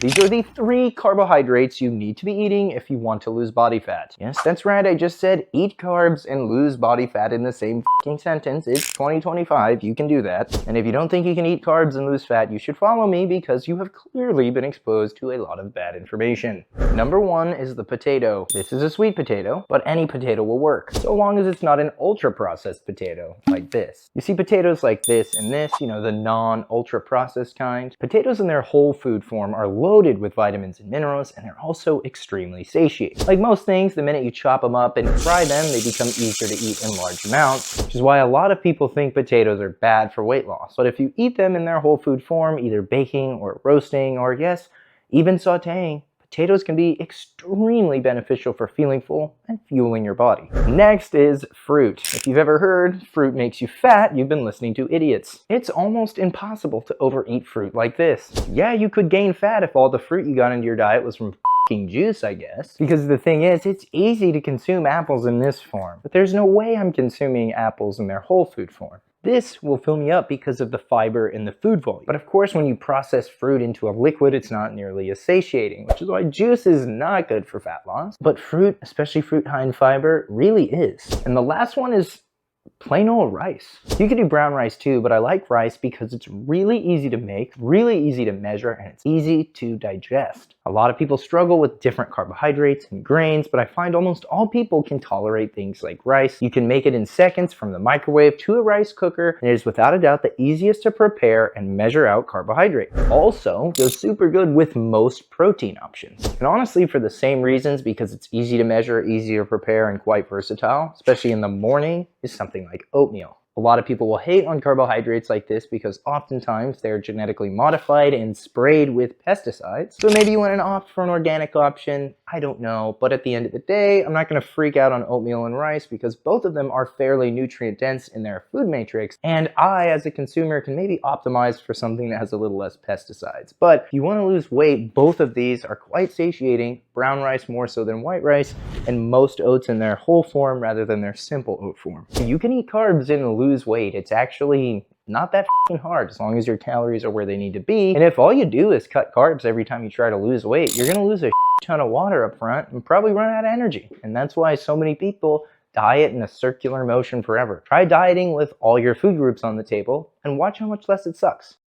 These are the 3 carbohydrates you need to be eating if you want to lose body fat. Yes, that's right, I just said eat carbs and lose body fat in the same f***ing sentence. It's 2025, you can do that. And if you don't think you can eat carbs and lose fat, you should follow me because you have clearly been exposed to a lot of bad information. Number 1 is the potato. This is a sweet potato, but any potato will work, so long as it's not an ultra-processed potato, like this. You see potatoes like this and this, you know, the non-ultra-processed kind. Potatoes in their whole food form are loaded with vitamins and minerals, and they're also extremely satiating. Like most things, the minute you chop them up and fry them, they become easier to eat in large amounts, which is why a lot of people think potatoes are bad for weight loss. But if you eat them in their whole food form, either baking or roasting, or yes, even sauteing, potatoes can be extremely beneficial for feeling full and fueling your body. Next is fruit. If you've ever heard fruit makes you fat, you've been listening to idiots. It's almost impossible to overeat fruit like this. Yeah, you could gain fat if all the fruit you got into your diet was from f***ing juice, I guess. Because the thing is, it's easy to consume apples in this form, but there's no way I'm consuming apples in their whole food form. This will fill me up because of the fiber in the food volume. But of course, when you process fruit into a liquid, it's not nearly as satiating, which is why juice is not good for fat loss. But fruit, especially fruit high in fiber, really is. And the last one is plain old rice. You can do brown rice too, but I like rice because it's really easy to make, really easy to measure, and it's easy to digest. A lot of people struggle with different carbohydrates and grains, but I find almost all people can tolerate things like rice. You can make it in seconds from the microwave to a rice cooker, and it is without a doubt the easiest to prepare and measure out carbohydrate. Also, goes super good with most protein options. And honestly, for the same reasons, because it's easy to measure, easy to prepare, and quite versatile, especially in the morning, is something like oatmeal. A lot of people will hate on carbohydrates like this because oftentimes they're genetically modified and sprayed with pesticides. So maybe you want to opt for an organic option, I don't know. But at the end of the day, I'm not going to freak out on oatmeal and rice because both of them are fairly nutrient dense in their food matrix. And I, as a consumer, can maybe optimize for something that has a little less pesticides. But if you want to lose weight, both of these are quite satiating. Brown rice more so than white rice, and most oats in their whole form rather than their simple oat form. You can eat carbs and lose weight. It's actually not that f***ing hard as long as your calories are where they need to be. And if all you do is cut carbs every time you try to lose weight, you're gonna lose a ton of water up front and probably run out of energy. And that's why so many people diet in a circular motion forever. Try dieting with all your food groups on the table and watch how much less it sucks.